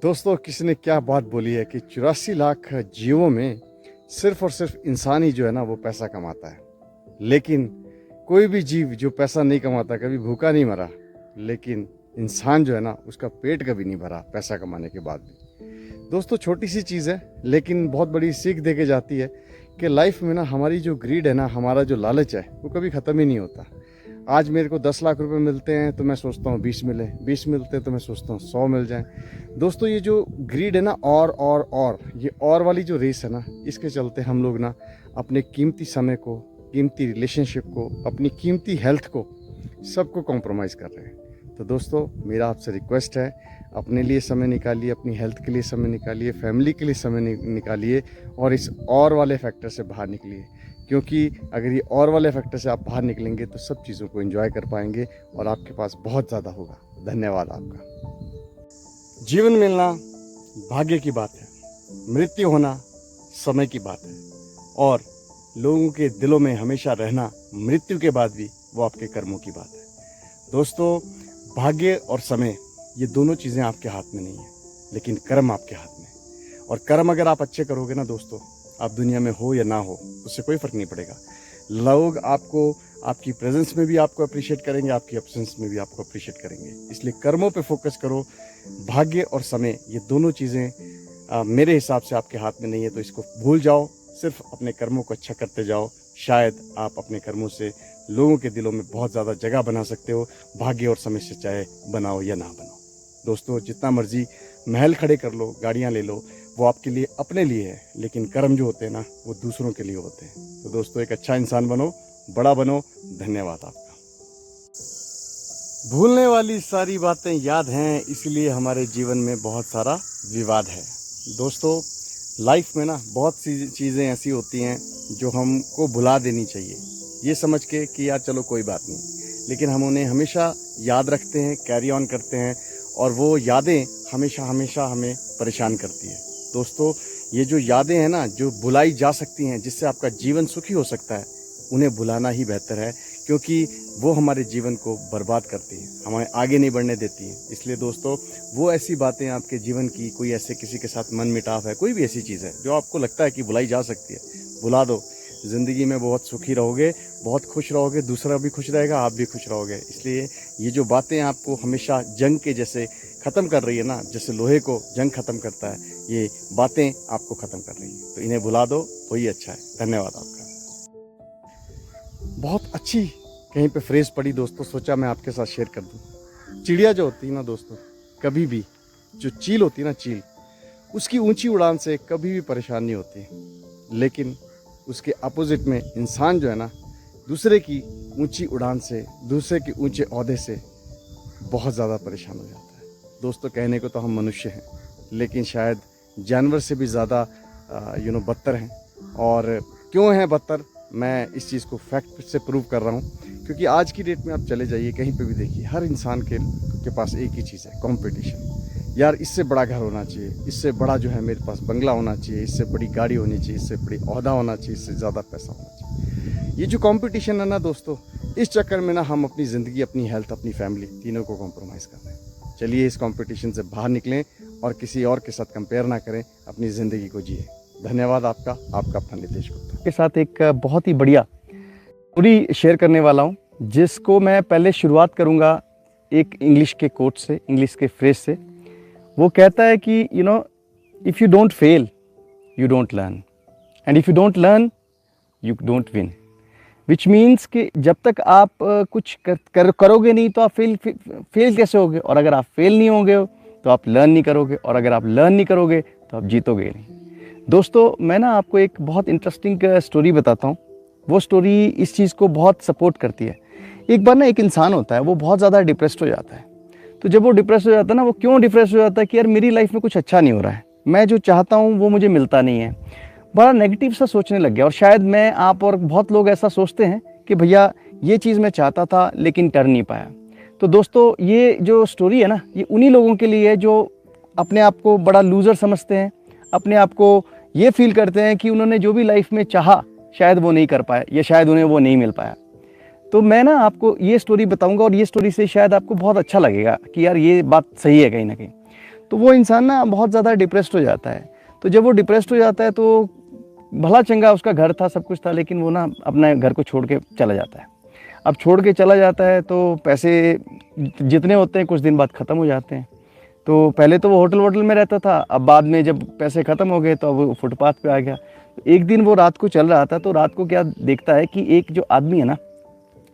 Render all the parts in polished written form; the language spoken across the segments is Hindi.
दोस्तों, किसी ने क्या बात बोली है कि 84 लाख जीवों में सिर्फ और सिर्फ इंसान ही जो है ना वो पैसा कमाता है। लेकिन कोई भी जीव जो पैसा नहीं कमाता कभी भूखा नहीं मरा। लेकिन इंसान जो है ना उसका पेट कभी नहीं भरा पैसा कमाने के बाद भी। दोस्तों, छोटी सी चीज़ है लेकिन बहुत बड़ी सीख दे के जाती है कि लाइफ में ना हमारी जो ग्रीड है ना, हमारा जो लालच है वो कभी ख़त्म ही नहीं होता। आज मेरे को 10 लाख रुपए मिलते हैं तो मैं सोचता हूँ 20 मिले, 20 मिलते हैं तो मैं सोचता हूँ 100 मिल जाएं। दोस्तों, ये जो ग्रीड है ना और ये और वाली जो रेस है ना, इसके चलते हम लोग ना अपने कीमती समय को, कीमती रिलेशनशिप को, अपनी कीमती हेल्थ को, सबको कॉम्प्रोमाइज़ कर रहे हैं। तो दोस्तों, मेरा आपसे रिक्वेस्ट है, अपने लिए समय निकालिए, अपनी हेल्थ के लिए समय निकालिए, फैमिली के लिए समय निकालिए और इस और वाले फैक्टर से बाहर निकलिए। क्योंकि अगर ये और वाले फैक्टर से आप बाहर निकलेंगे तो सब चीज़ों को एंजॉय कर पाएंगे और आपके पास बहुत ज़्यादा होगा। धन्यवाद आपका। जीवन मिलना भाग्य की बात है, मृत्यु होना समय की बात है और लोगों के दिलों में हमेशा रहना मृत्यु के बाद भी वो आपके कर्मों की बात है। दोस्तों, भाग्य और समय ये दोनों चीज़ें आपके हाथ में नहीं है, लेकिन कर्म आपके हाथ में। और कर्म अगर आप अच्छे करोगे ना दोस्तों, आप दुनिया में हो या ना हो उससे कोई फ़र्क नहीं पड़ेगा। लोग आपको, आपकी प्रेजेंस में भी आपको अप्रिशिएट करेंगे, आपकी एब्सेंस में भी आपको अप्रिशिएट करेंगे। इसलिए कर्मों पे फोकस करो। भाग्य और समय ये दोनों चीज़ें मेरे हिसाब से आपके हाथ में नहीं है, तो इसको भूल जाओ। सिर्फ अपने कर्मों को अच्छा करते जाओ। शायद आप अपने कर्मों से लोगों के दिलों में बहुत ज़्यादा जगह बना सकते हो। भाग्य और समय से चाहे बनाओ या ना बनाओ। दोस्तों, जितना मर्जी महल खड़े कर लो, गाड़ियाँ ले लो, वो आपके लिए, अपने लिए है, लेकिन कर्म जो होते हैं ना वो दूसरों के लिए होते हैं। तो दोस्तों, एक अच्छा इंसान बनो, बड़ा बनो। धन्यवाद आपका। भूलने वाली सारी बातें याद हैं, इसलिए हमारे जीवन में बहुत सारा विवाद है। दोस्तों, लाइफ में ना बहुत सी चीज़ें ऐसी होती हैं जो हमको भुला देनी चाहिए, ये समझ के कि यार चलो कोई बात नहीं, लेकिन हम उन्हें हमेशा याद रखते हैं, कैरी ऑन करते हैं और वो यादें हमेशा हमेशा हमें परेशान करती है। दोस्तों, ये जो यादें हैं ना, जो भुलाई जा सकती हैं, जिससे आपका जीवन सुखी हो सकता है, उन्हें भुलाना ही बेहतर है, क्योंकि वो हमारे जीवन को बर्बाद करती हैं, हमें आगे नहीं बढ़ने देती हैं। इसलिए दोस्तों, वो ऐसी बातें आपके जीवन की, कोई ऐसे किसी के साथ मन मिटाव है, कोई भी ऐसी चीज़ है जो आपको लगता है कि भुलाई जा सकती है, भुला दो। ज़िंदगी में बहुत सुखी रहोगे, बहुत खुश रहोगे, दूसरा भी खुश रहेगा, आप भी खुश रहोगे। इसलिए ये जो बातें आपको हमेशा जंग के जैसे ख़त्म कर रही है ना, जैसे लोहे को जंग ख़त्म करता है, ये बातें आपको ख़त्म कर रही हैं, तो इन्हें भुला दो, वही अच्छा है। धन्यवाद आपका। बहुत अच्छी कहीं पे फ्रेज़ पड़ी दोस्तों, सोचा मैं आपके साथ शेयर कर दूं। चिड़िया जो होती है ना दोस्तों, कभी भी, जो चील होती है ना, चील, उसकी ऊंची उड़ान से कभी भी परेशान नहीं होती, लेकिन उसके अपोजिट में इंसान जो है ना, दूसरे की ऊंची उड़ान से, दूसरे के ऊंचे ओहदे से बहुत ज़्यादा परेशान हो जाता है। दोस्तों, कहने को तो हम मनुष्य हैं, लेकिन शायद जानवर से भी ज़्यादा बदतर हैं। और क्यों हैं बदतर, मैं इस चीज़ को फैक्ट से प्रूव कर रहा हूँ। क्योंकि आज की डेट में आप चले जाइए, कहीं पे भी देखिए, हर इंसान के पास एक ही चीज़ है, कंपटीशन। यार, इससे बड़ा घर होना चाहिए, इससे बड़ा जो है मेरे पास बंगला होना चाहिए, इससे बड़ी गाड़ी होनी चाहिए, इससे बड़ी ओहदा होना चाहिए, इससे ज़्यादा पैसा होना चाहिए। ये जो कंपटीशन है ना दोस्तों, इस चक्कर में ना हम अपनी ज़िंदगी, अपनी हेल्थ, अपनी फैमिली, तीनों को कॉम्प्रोमाइज़ कर रहे हैं। चलिए इस कंपटीशन से बाहर निकलें और किसी और के साथ कंपेयर ना करें, अपनी ज़िंदगी को जिए। धन्यवाद आपका। आपका अपना नितेश गुप्ता के साथ एक बहुत ही बढ़िया स्टोरी शेयर करने वाला हूँ, जिसको मैं पहले शुरुआत करूँगा एक इंग्लिश के कोट से, इंग्लिश के फ्रेज से। वो कहता है कि if you don't fail you don't learn, and if you don't learn you don't win. Which means कि जब तक आप कुछ करोगे नहीं तो आप फेल कैसे होगे, और अगर आप फेल नहीं होंगे तो आप लर्न नहीं करोगे, और अगर आप लर्न नहीं करोगे तो आप जीतोगे नहीं। दोस्तों, मैं ना आपको एक बहुत इंटरेस्टिंग स्टोरी बताता हूँ। वो स्टोरी इस चीज़ को बहुत सपोर्ट करती है। एक बार ना एक इंसान होता है, वो बहुत ज़्यादा डिप्रेस्ड हो जाता है। तो जब वो डिप्रेस हो जाता है ना, वो क्यों डिप्रेस हो जाता है कि यार मेरी लाइफ में कुछ अच्छा नहीं हो रहा है, मैं जो चाहता हूँ वो मुझे मिलता नहीं है। बड़ा नेगेटिव सा सोचने लग गया। और शायद मैं, आप और बहुत लोग ऐसा सोचते हैं कि भैया ये चीज़ मैं चाहता था लेकिन कर नहीं पाया। तो दोस्तों, ये जो स्टोरी है ना, ये उन्हीं लोगों के लिए है जो अपने आप को बड़ा लूज़र समझते हैं, अपने आप को ये फील करते हैं कि उन्होंने जो भी लाइफ में चाहा शायद वो नहीं कर पाए, या शायद उन्हें वो नहीं मिल पाया। तो मैं ना आपको ये स्टोरी बताऊंगा और ये स्टोरी से शायद आपको बहुत अच्छा लगेगा कि यार ये बात सही है कहीं ना कहीं। तो वो इंसान ना बहुत ज़्यादा डिप्रेस्ड हो जाता है। तो जब वो डिप्रेस्ड हो जाता है तो भला चंगा उसका घर था, सब कुछ था, लेकिन वो ना अपने घर को छोड़ के चला जाता है। अब छोड़ के चला जाता है तो पैसे जितने होते हैं कुछ दिन बाद ख़त्म हो जाते हैं। तो पहले तो वो होटल वोटल में रहता था, अब बाद में जब पैसे ख़त्म हो गए तो अब वो फुटपाथ पे आ गया। एक दिन वो रात को चल रहा था, तो रात को क्या देखता है कि एक जो आदमी है ना,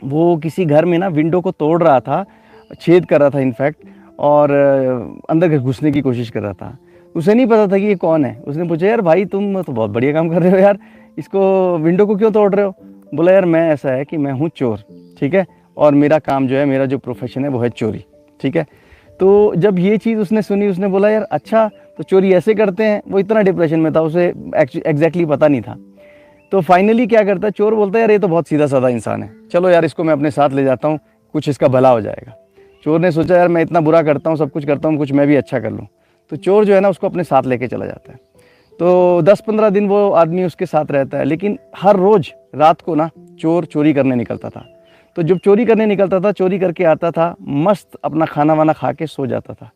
वो किसी घर में ना विंडो को तोड़ रहा था, छेद कर रहा था इनफैक्ट, और अंदर घुसने की कोशिश कर रहा था। उसे नहीं पता था कि ये कौन है। उसने पूछा, यार भाई तुम तो बहुत बढ़िया काम कर रहे हो यार, इसको विंडो को क्यों तोड़ रहे हो? बोला, यार मैं ऐसा है कि मैं हूँ चोर, ठीक है, और मेरा काम जो है, मेरा जो प्रोफेशन है वो है चोरी, ठीक है। तो जब ये चीज़ उसने सुनी, उसने बोला, यार अच्छा तो चोरी ऐसे करते हैं। वो इतना डिप्रेशन में था, उसे एग्जैक्टली पता नहीं था। तो फाइनली क्या करता है, चोर बोलता है, यार ये तो बहुत सीधा साधा इंसान है, चलो यार इसको मैं अपने साथ ले जाता हूँ, कुछ इसका भला हो जाएगा। चोर ने सोचा, यार मैं इतना बुरा करता हूँ, सब कुछ करता हूँ, कुछ मैं भी अच्छा कर लूँ। तो चोर जो है ना उसको अपने साथ लेके चला जाता है। तो 10-15 दिन वो आदमी उसके साथ रहता है, लेकिन हर रोज़ रात को ना चोर चोरी करने निकलता था। तो जब चोरी करने निकलता था, चोरी करके आता था, मस्त अपना खाना वाना खा के सो जाता था।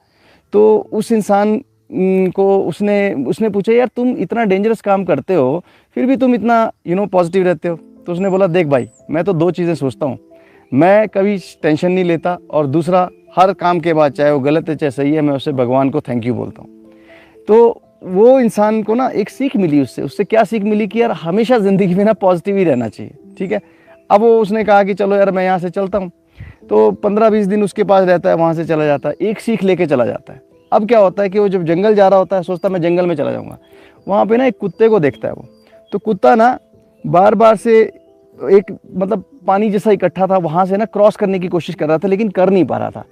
तो उस इंसान को उसने पूछा, यार तुम इतना डेंजरस काम करते हो, फिर भी तुम इतना पॉजिटिव रहते हो? तो उसने बोला, देख भाई, मैं तो 2 चीज़ें सोचता हूँ, मैं कभी टेंशन नहीं लेता, और दूसरा, हर काम के बाद चाहे वो गलत है चाहे सही है, मैं उससे भगवान को थैंक यू बोलता हूँ। तो वो इंसान को ना एक सीख मिली उससे क्या सीख मिली कि यार हमेशा ज़िंदगी में ना पॉजिटिव ही रहना चाहिए, ठीक है। अब वो उसने कहा कि चलो यार मैं यहाँ से चलता हूँ। तो 15-20 दिन उसके पास रहता है, वहाँ से चला जाता है, एक सीख लेके चला जाता है। अब क्या होता है कि वो जब जंगल जा रहा होता है, सोचता मैं जंगल में चला जाऊँगा, वहाँ पे ना एक कुत्ते को देखता है वो। तो कुत्ता ना बार बार से एक मतलब पानी जैसा इकट्ठा था, वहाँ से ना क्रॉस करने की कोशिश कर रहा था, लेकिन कर नहीं पा रहा था।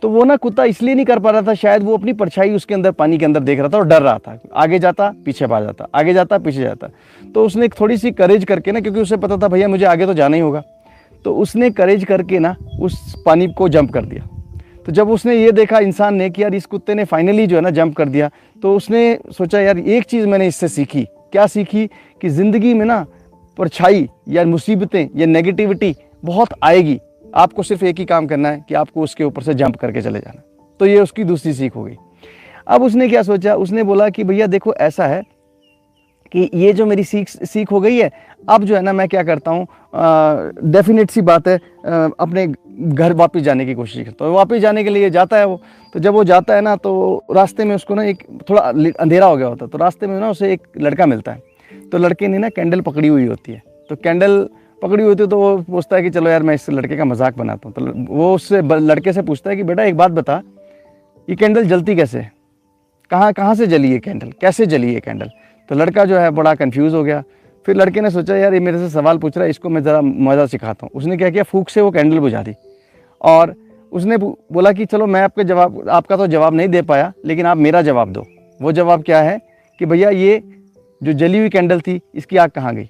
तो वो ना कुत्ता इसलिए नहीं कर पा रहा था, शायद वो अपनी परछाई उसके अंदर पानी के अंदर देख रहा था और डर रहा था, आगे जाता पीछे पा जाता, आगे जाता पीछे जाता। तो उसने एक थोड़ी सी करेज करके ना, क्योंकि उसे पता था भैया मुझे आगे तो जाना ही होगा, तो उसने करेज करके ना उस पानी को जंप कर दिया। तो जब उसने ये देखा इंसान ने कि यार इस कुत्ते ने फाइनली जो है ना जंप कर दिया, तो उसने सोचा, यार एक चीज़ मैंने इससे सीखी। क्या सीखी? कि ज़िंदगी में ना परछाई या मुसीबतें या नेगेटिविटी बहुत आएगी, आपको सिर्फ एक ही काम करना है कि आपको उसके ऊपर से जंप करके चले जाना। तो ये उसकी दूसरी सीख हो गई। अब उसने क्या सोचा, उसने बोला कि भैया देखो ऐसा है कि ये जो मेरी सीख हो गई है, अब जो है ना मैं क्या करता हूँ, डेफिनेट सी बात है, अपने घर वापस जाने की कोशिश करता हूँ। वापस जाने के लिए जाता है वो। तो जब वो जाता है ना, तो रास्ते में उसको ना एक थोड़ा अंधेरा हो गया होता है, तो रास्ते में ना उसे एक लड़का मिलता है। तो लड़के ने ना कैंडल पकड़ी हुई होती है, तो कैंडल पकड़ी हुई होती है, तो वो पूछता है कि चलो यार मैं इस लड़के का मजाक बनाता हूँ। तो वो उससे लड़के से पूछता है कि बेटा एक बात बता, ये कैंडल जलती कैसे है? कहाँ से जली है कैंडल, कैसे जली है कैंडल? तो लड़का जो है बड़ा कंफ्यूज हो गया। फिर लड़के ने सोचा, यार ये मेरे से सवाल पूछ रहा है, इसको मैं ज़रा मज़ा सिखाता हूँ। उसने क्या किया, फूंक से वो कैंडल बुझा दी, और उसने बोला कि चलो मैं आपका तो जवाब नहीं दे पाया, लेकिन आप मेरा जवाब दो। वो जवाब क्या है कि भैया ये जो जली हुई कैंडल थी, इसकी आग कहाँ गई?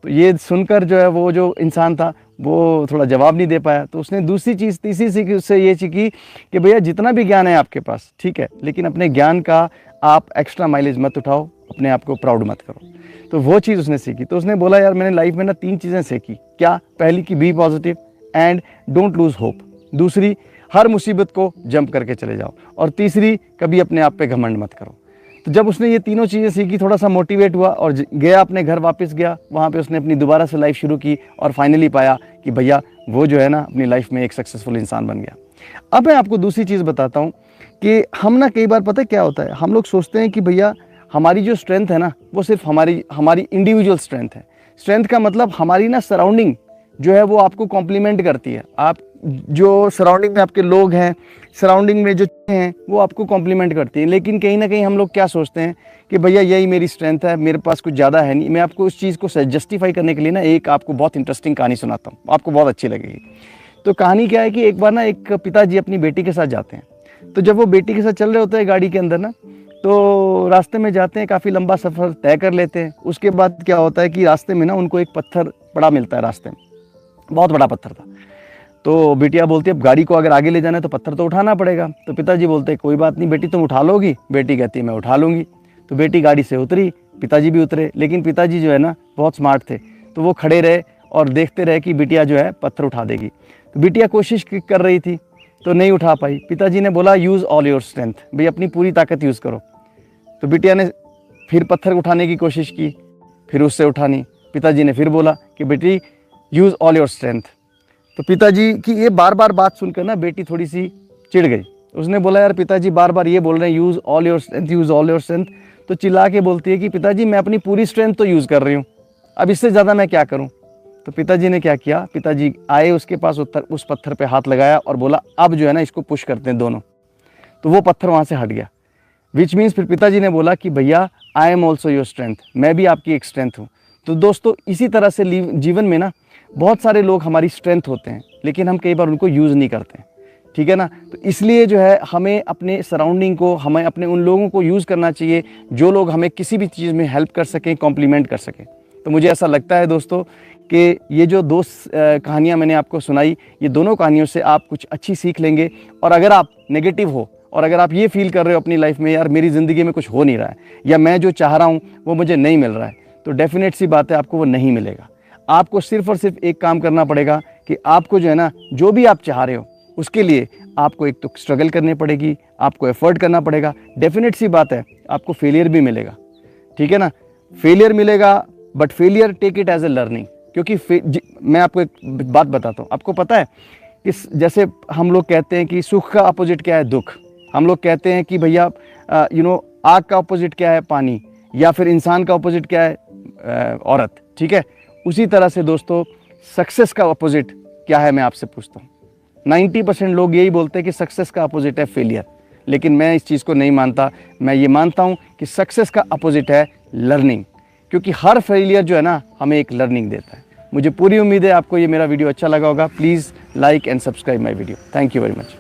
तो ये सुनकर जो है वो जो इंसान था वो थोड़ा जवाब नहीं दे पाया। तो उसने तीसरी सीख उससे ये सीखी कि भैया जितना भी ज्ञान है आपके पास, ठीक है, लेकिन अपने ज्ञान का आप एक्स्ट्रा माइलेज मत उठाओ, अपने आप को प्राउड मत करो। तो वो चीज़ उसने सीखी। तो उसने बोला, यार मैंने लाइफ में ना 3 चीज़ें सीखी। क्या? पहली कि be positive and don't lose hope. दूसरी, हर मुसीबत को जंप करके चले जाओ। और तीसरी, कभी अपने आप पे घमंड मत करो। तो जब उसने ये तीनों चीज़ें सीखी, थोड़ा सा मोटिवेट हुआ और गया अपने घर वापस गया। वहाँ पे उसने अपनी दोबारा से लाइफ शुरू की और फाइनली पाया कि भैया वो जो है ना अपनी लाइफ में एक सक्सेसफुल इंसान बन गया। अब मैं आपको दूसरी चीज़ बताता हूँ कि हम ना कई बार पता है क्या होता है, हम लोग सोचते हैं कि भैया हमारी जो स्ट्रेंथ है ना वो सिर्फ हमारी इंडिविजुअल स्ट्रेंथ है। स्ट्रेंथ का मतलब हमारी ना सराउंडिंग जो है वो आपको कॉम्प्लीमेंट करती है। आप जो सराउंडिंग में आपके लोग हैं, सराउंडिंग में जो हैं वो आपको कॉम्प्लीमेंट करती हैं। लेकिन कहीं ना कहीं हम लोग क्या सोचते हैं कि भैया यही मेरी स्ट्रेंथ है, मेरे पास कुछ ज़्यादा है नहीं। मैं आपको उस चीज़ को जस्टिफाई करने के लिए ना एक आपको बहुत इंटरेस्टिंग कहानी सुनाता हूँ, आपको बहुत अच्छी लगेगी। तो कहानी क्या है कि एक बार ना एक पिताजी अपनी बेटी के साथ जाते हैं। तो जब वो बेटी के साथ चल रहे होते हैं गाड़ी के अंदर ना, तो रास्ते में जाते हैं, काफ़ी लंबा सफ़र तय कर लेते हैं। उसके बाद क्या होता है कि रास्ते में ना उनको एक पत्थर पड़ा मिलता है, रास्ते में बहुत बड़ा पत्थर था। तो बिटिया बोलती है अब गाड़ी को अगर आगे ले जाना है तो पत्थर तो उठाना पड़ेगा। तो पिताजी बोलते हैं कोई बात नहीं बेटी, तुम उठा लोगी? बेटी कहती है मैं उठा लूँगी। तो बेटी गाड़ी से उतरी, पिताजी भी उतरे, लेकिन पिताजी जो है ना बहुत स्मार्ट थे, तो वो खड़े रहे और देखते रहे कि बिटिया जो है पत्थर उठा देगी। तो बिटिया कोशिश कर रही थी, तो नहीं उठा पाई। पिताजी ने बोला यूज़ ऑल योर स्ट्रेंथ, भाई अपनी पूरी ताकत यूज़ करो। तो बिटिया ने फिर पत्थर उठाने की कोशिश की, फिर उससे उठा नहीं। पिताजी ने फिर बोला कि बेटी यूज़ ऑल योर स्ट्रेंथ। तो पिताजी की ये बार बार बात सुनकर ना बेटी थोड़ी सी चिढ़ गई। उसने बोला यार पिताजी बार बार ये बोल रहे हैं use all your strength, use all your strength. तो चिल्ला के बोलती है कि पिताजी मैं अपनी पूरी स्ट्रेंथ तो यूज़ कर रही हूँ, अब इससे ज़्यादा मैं क्या करूँ। तो पिताजी ने क्या किया, पिताजी आए उसके पास, उस पत्थर पे हाथ लगाया और बोला अब जो है ना इसको पुश करते हैं दोनों। तो वो पत्थर वहाँ से हट गया। विच मीन्स फिर पिताजी ने बोला कि भैया I am also your strength, मैं भी आपकी एक स्ट्रेंथ हूँ। तो दोस्तों इसी तरह से जीवन में ना बहुत सारे लोग हमारी स्ट्रेंथ होते हैं, लेकिन हम कई बार उनको यूज़ नहीं करते, ठीक है ना। तो इसलिए जो है हमें अपने सराउंडिंग को, हमें अपने उन लोगों को यूज़ करना चाहिए जो लोग हमें किसी भी चीज़ में हेल्प कर सकें, कॉम्प्लीमेंट कर सकें। तो मुझे ऐसा लगता है दोस्तों कि ये जो दो कहानियाँ मैंने आपको सुनाई, ये दोनों कहानियों से आप कुछ अच्छी सीख लेंगे। और अगर आप नेगेटिव हो और अगर आप ये फील कर रहे हो अपनी लाइफ में यार मेरी ज़िंदगी में कुछ हो नहीं रहा है या मैं जो चाह रहा हूँ वो मुझे नहीं मिल रहा है, तो डेफिनेट सी बात है आपको वो नहीं मिलेगा। आपको सिर्फ और सिर्फ एक काम करना पड़ेगा कि आपको जो है ना जो भी आप चाह रहे हो उसके लिए आपको एक तो स्ट्रगल करनी पड़ेगी, आपको एफर्ट करना पड़ेगा। डेफिनेट सी बात है आपको फेलियर भी मिलेगा, ठीक है ना। फेलियर मिलेगा but failure take it as a learning. क्योंकि मैं आपको एक बात बताता हूँ, आपको पता है कि जैसे हम लोग कहते हैं कि सुख का अपोजिट क्या है, दुख। हम लोग कहते हैं कि भैया आग का अपोजिट क्या है, पानी, या फिर इंसान का अपोजिट क्या है, औरत, ठीक है। उसी तरह से दोस्तों सक्सेस का अपोजिट क्या है, मैं आपसे पूछता हूँ। 90% लोग यही बोलते हैं कि सक्सेस का अपोजिट है फेलियर, लेकिन मैं इस चीज़ को नहीं मानता। मैं ये मानता हूँ कि सक्सेस का अपोजिट है लर्निंग, क्योंकि हर फेलियर जो है ना हमें एक लर्निंग देता है। मुझे पूरी उम्मीद है आपको ये मेरा वीडियो अच्छा लगा होगा। Please like and subscribe my video. Thank you very much.